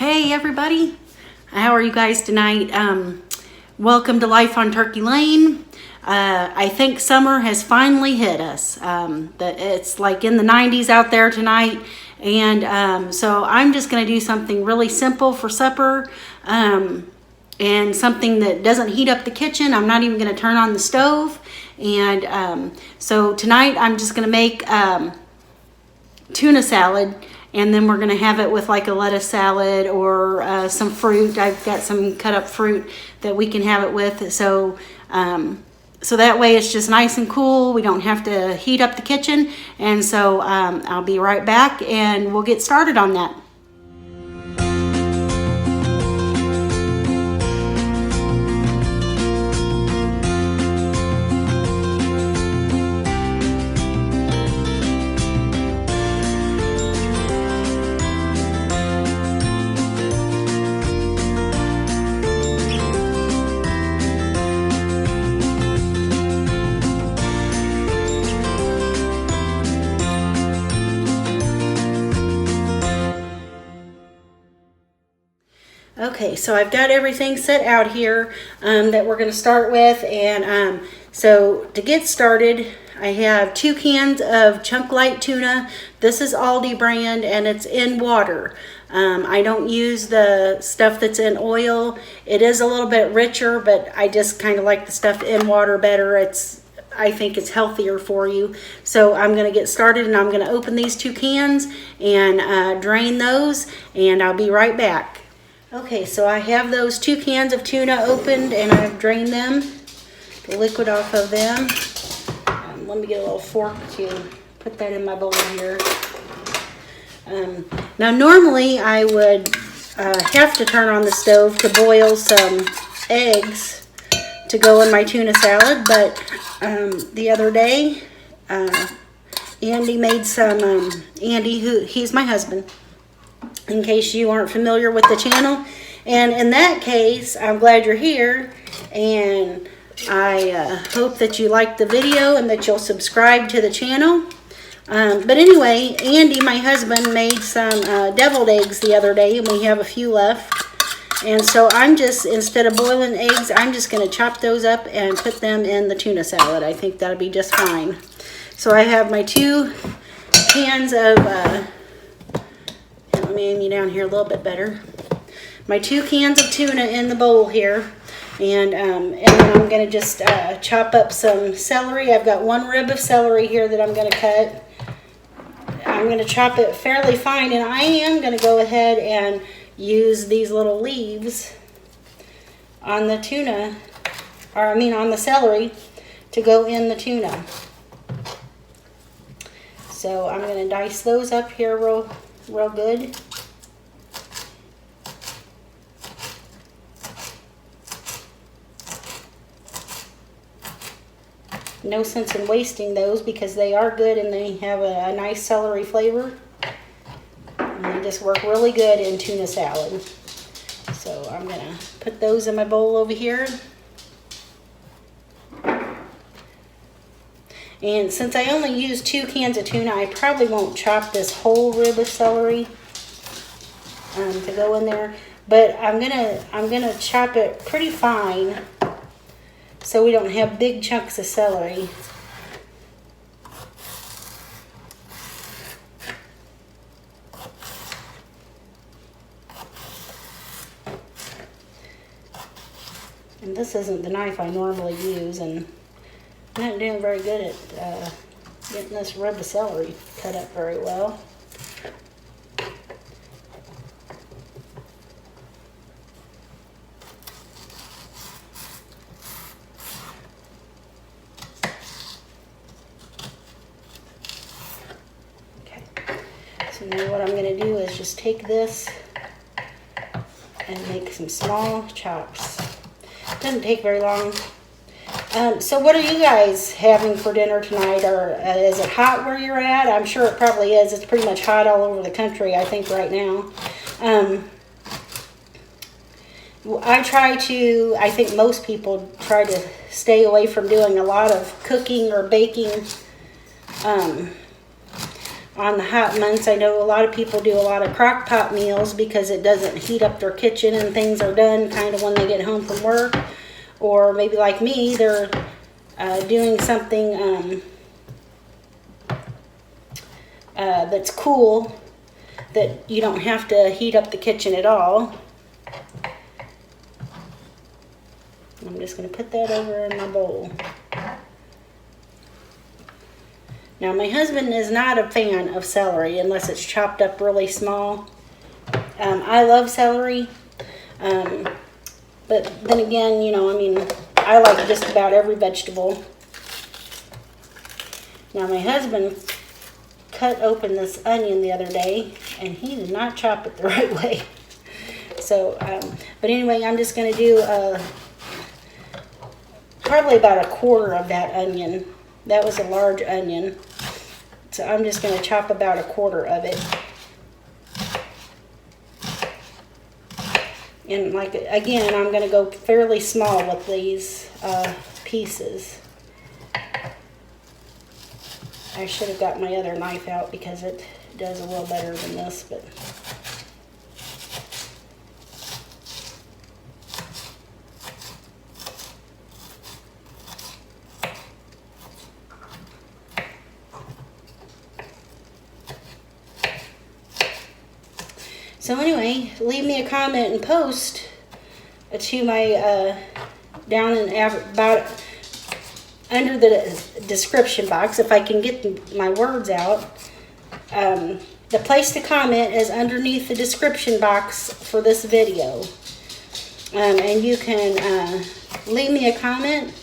Hey everybody, how are you guys tonight? Welcome to Life on Turkey Lane. I think summer has finally hit us. It's like in the 90s out there tonight, and so I'm just going to do something really simple for supper, and something that doesn't heat up the kitchen. I'm not even going to turn on the stove, and so tonight I'm just going to make tuna salad. And then we're going to have it with like a lettuce salad or some fruit. I've got some cut up fruit that we can have it with. So that way it's just nice and cool. We don't have to heat up the kitchen. And so I'll be right back and we'll get started on that. Okay, so I've got everything set out here that we're going to start with, and so to get started, I have 2 cans of Chunk Light tuna. This is Aldi brand, and it's in water. I don't use the stuff that's in oil. It is a little bit richer, but I just kind of like the stuff in water better. I think it's healthier for you. So I'm going to get started, and I'm going to open these 2 cans and drain those, and I'll be right back. Okay, so I have those 2 cans of tuna opened and I've drained them, the liquid off of them. Let me get a little fork to put that in my bowl here. Now normally I would have to turn on the stove to boil some eggs to go in my tuna salad, but the other day Andy made some, he's my husband, in case you aren't familiar with the channel. And in that case, I'm glad you're here, and I hope that you like the video and that you'll subscribe to the channel. But anyway, Andy, my husband, made some deviled eggs the other day, and we have a few left. And so I'm just, instead of boiling eggs, I'm just going to chop those up and put them in the tuna salad. I think that'll be just fine. So I have my 2 cans of let me aim you down here a little bit better. My 2 cans of tuna in the bowl here, and then I'm going to just chop up some celery. I've got 1 rib of celery here that I'm going to cut. I'm going to chop it fairly fine, and I am going to go ahead and use these little leaves on the tuna, or I mean on the celery, to go in the tuna. So I'm going to dice those up here real good. No sense in wasting those because they are good and they have a nice celery flavor. And they just work really good in tuna salad. So I'm going to put those in my bowl over here. And since I only use 2 cans of tuna, I probably won't chop this whole rib of celery to go in there. But I'm gonna chop it pretty fine so we don't have big chunks of celery. And this isn't the knife I normally use, and I'm not doing very good at getting this rib of celery cut up very well. Okay, so now what I'm going to do is just take this and make some small chops. Doesn't take very long. So what are you guys having for dinner tonight? Or is it hot where you're at? I'm sure it probably is. It's pretty much hot all over the country, I think, right now. I think most people try to stay away from doing a lot of cooking or baking on the hot months. I know a lot of people do a lot of crock pot meals because it doesn't heat up their kitchen and things are done kind of when they get home from work. Or maybe like me, they're doing something that's cool, that you don't have to heat up the kitchen at all. I'm just going to put that over in my bowl. Now, my husband is not a fan of celery unless it's chopped up really small. I love celery, but then again, you know, I mean, I like just about every vegetable. Now, my husband cut open this onion the other day, and he did not chop it the right way. So, but anyway, I'm just going to do probably about a quarter of that onion. That was a large onion. So I'm just going to chop about a quarter of it. And like, again, I'm going to go fairly small with these pieces. I should have got my other knife out because it does a little better than this, but so anyway, leave me a comment and post to my down in about under the description box if I can get my words out. The place to comment is underneath the description box for this video, and you can leave me a comment,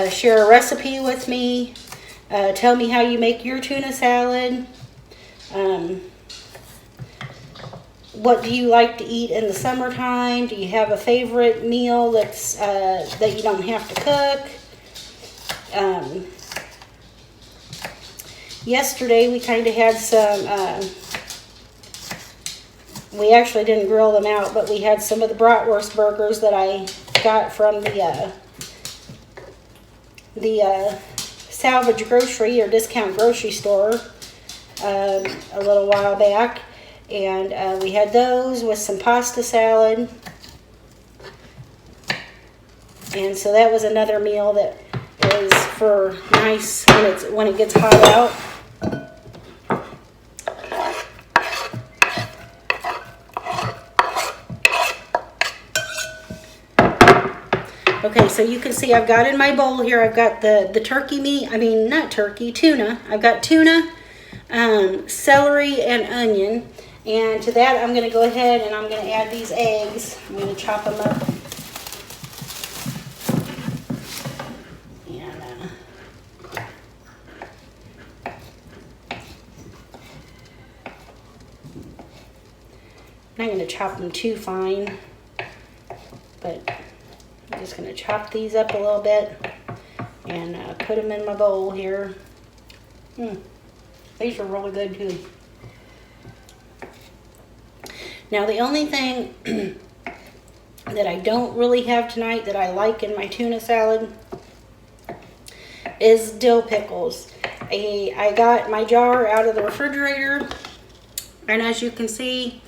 share a recipe with me, tell me how you make your tuna salad. What do you like to eat in the summertime? Do you have a favorite meal that's that you don't have to cook? Yesterday we kind of had some, we actually didn't grill them out, but we had some of the bratwurst burgers that I got from the salvage grocery or discount grocery store a little while back. And we had those with some pasta salad. And so that was another meal that is for nice when it gets hot out. Okay, so you can see I've got in my bowl here, I've got the turkey meat, not turkey, tuna. I've got tuna, celery, and onion. And to that, I'm going to go ahead and I'm going to add these eggs. I'm going to chop them up. And I'm not going to chop them too fine, but I'm just going to chop these up a little bit and put them in my bowl here. These are really good too. Now, the only thing that I don't really have tonight that I like in my tuna salad is dill pickles. I got my jar out of the refrigerator, and as you can see,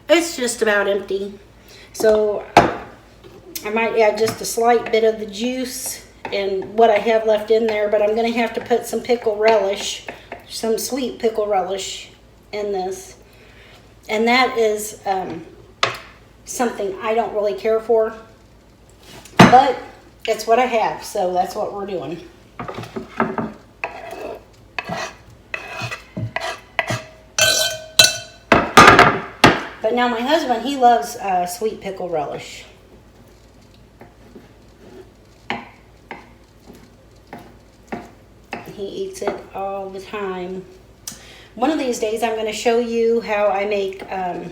it's just about empty. So I might add just a slight bit of the juice and what I have left in there, but I'm going to have to put some pickle relish, some sweet pickle relish in this. And that is something I don't really care for, but it's what I have, so that's what we're doing. But now my husband, he loves sweet pickle relish. He eats it all the time. One of these days I'm going to show you how I make, I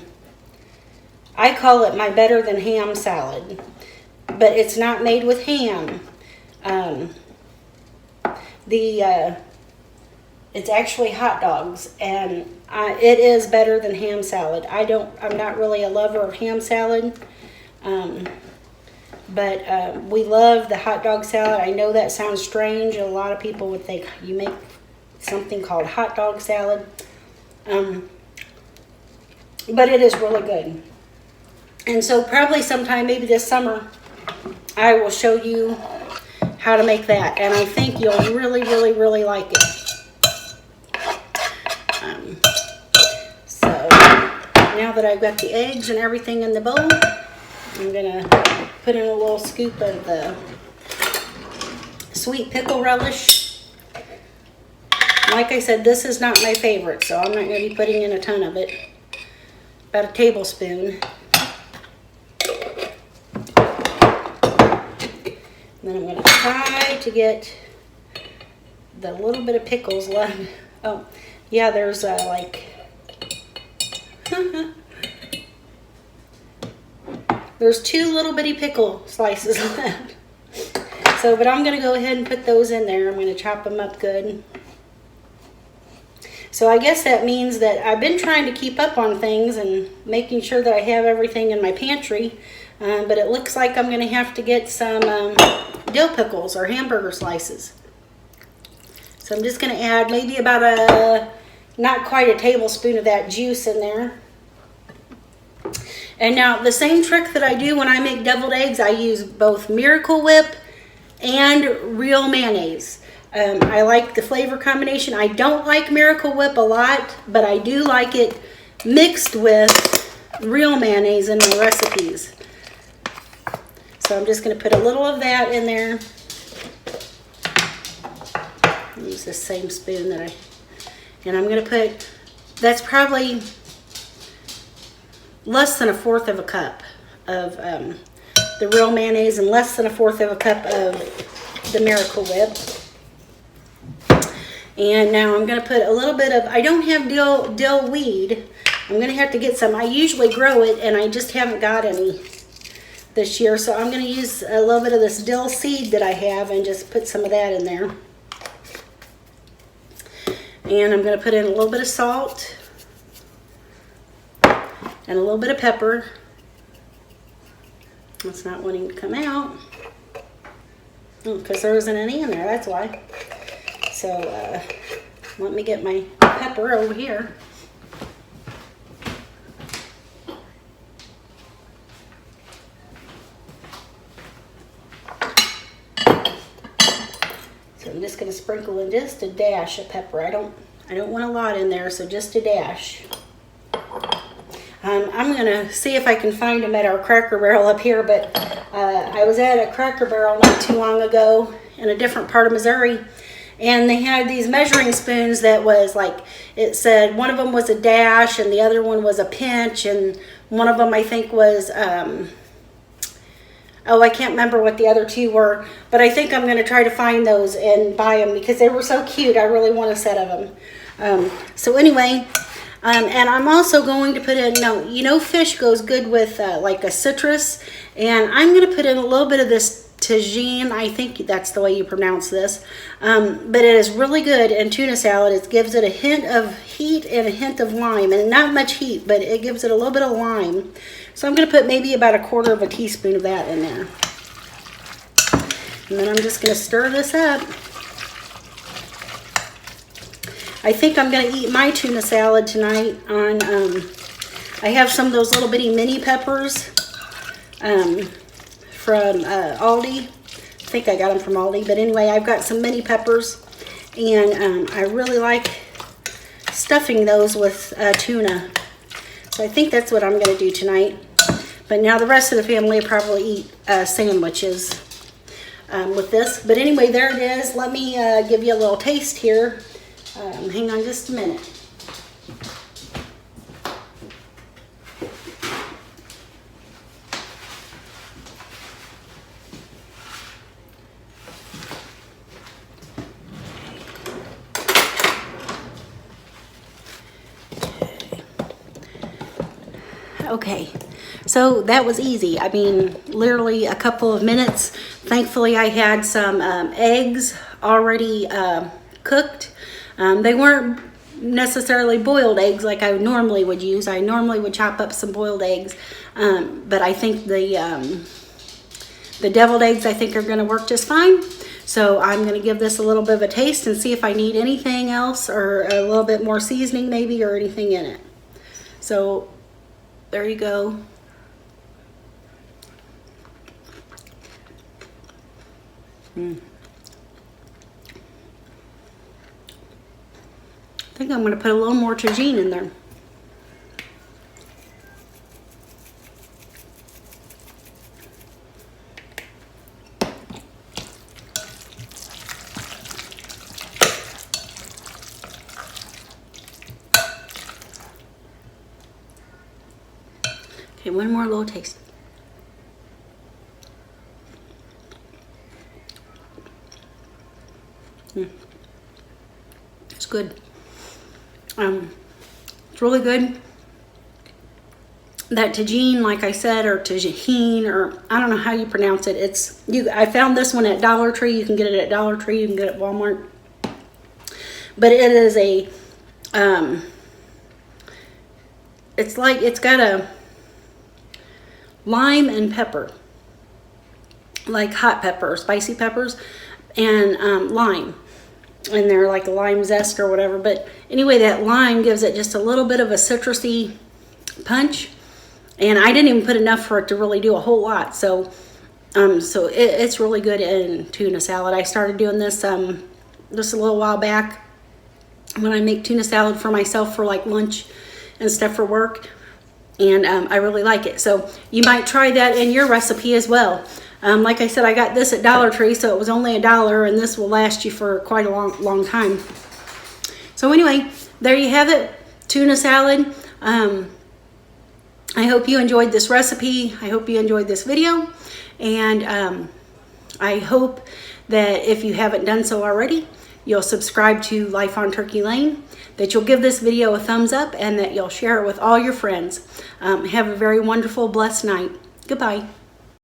call it my better than ham salad, but it's not made with ham. It's actually hot dogs, and it is better than ham salad. I'm not really a lover of ham salad, but we love the hot dog salad. I know that sounds strange. A lot of people would think you make something called hot dog salad. But it is really good. And so probably sometime, maybe this summer, I will show you how to make that. And I think you'll really, really, really like it. So now that I've got the eggs and everything in the bowl, I'm gonna put in a little scoop of the sweet pickle relish. Like I said, this is not my favorite, so I'm not gonna be putting in a ton of it. About a tablespoon. And then I'm going to try to get the little bit of pickles left. Oh, yeah, there's like... there's 2 little bitty pickle slices left. So, but I'm going to go ahead and put those in there. I'm going to chop them up good. So I guess that means that I've been trying to keep up on things and making sure that I have everything in my pantry. But it looks like I'm going to have to get some dill pickles or hamburger slices. So I'm just going to add maybe about not quite a tablespoon of that juice in there. And now the same trick that I do when I make deviled eggs, I use both Miracle Whip and real mayonnaise. I like the flavor combination. I don't like Miracle Whip a lot, but I do like it mixed with real mayonnaise in my recipes. So I'm just going to put a little of that in there. Use the same spoon that and I'm going to put, that's probably less than 1/4 of a cup of the real mayonnaise and less than 1/4 of a cup of the Miracle Whip. And now I'm going to put a little bit of, I don't have dill weed. I'm going to have to get some. I usually grow it and I just haven't got any this year. So I'm going to use a little bit of this dill seed that I have and just put some of that in there. And I'm going to put in a little bit of salt and a little bit of pepper. It's not wanting to come out. Because there isn't any in there, that's why. So let me get my pepper over here. So I'm just going to sprinkle in just a dash of pepper. I don't want a lot in there, so just a dash. I'm going to see if I can find them at our Cracker Barrel up here, but I was at a Cracker Barrel not too long ago in a different part of Missouri, and they had these measuring spoons that was like, it said one of them was a dash and the other one was a pinch, and one of them I think was, oh, I can't remember what the other 2 were, but I think I'm going to try to find those and buy them because they were so cute. I really want a set of them. So anyway, and I'm also going to put in, fish goes good with like a citrus, and I'm going to put in a little bit of this tagine. I think that's the way you pronounce this, but it is really good in tuna salad. It gives it a hint of heat and a hint of lime, and not much heat, but it gives it a little bit of lime. So I'm going to put maybe about 1/4 of a teaspoon of that in there, and then I'm just going to stir this up. I think I'm going to eat my tuna salad tonight on, I have some of those little bitty mini peppers from Aldi. I think I got them from Aldi, but anyway, I've got some mini peppers, and I really like stuffing those with tuna. So I think that's what I'm going to do tonight. But now the rest of the family will probably eat sandwiches with this. But anyway, there it is. Let me give you a little taste here. Hang on just a minute. Okay, so that was easy. I mean, literally a couple of minutes. Thankfully, I had some eggs already cooked. They weren't necessarily boiled eggs like I normally would use. I normally would chop up some boiled eggs, but I think the deviled eggs I think are going to work just fine. So I'm going to give this a little bit of a taste and see if I need anything else or a little bit more seasoning maybe or anything in it. So there you go. I think I'm going to put a little more tagine in there. Okay, one more little taste. It's good. It's really good. That tagine, like I said, or tagine, or I don't know how you pronounce it. I found this one at Dollar Tree. You can get it at Dollar Tree. You can get it at Walmart. But it is a, it's got a lime and pepper, like hot pepper, spicy peppers, and lime. And they're like a lime zest or whatever. But anyway, that lime gives it just a little bit of a citrusy punch. And I didn't even put enough for it to really do a whole lot. So it's really good in tuna salad. I started doing this just a little while back when I make tuna salad for myself for like lunch and stuff for work. And I really like it. So you might try that in your recipe as well. Like I said, I got this at Dollar Tree, so it was only $1, and this will last you for quite a long time. So anyway, there you have it, tuna salad. I hope you enjoyed this recipe. I hope you enjoyed this video, and I hope that if you haven't done so already, you'll subscribe to Life on Turkey Lane, that you'll give this video a thumbs up, and that you'll share it with all your friends. Have a very wonderful, blessed night. Goodbye.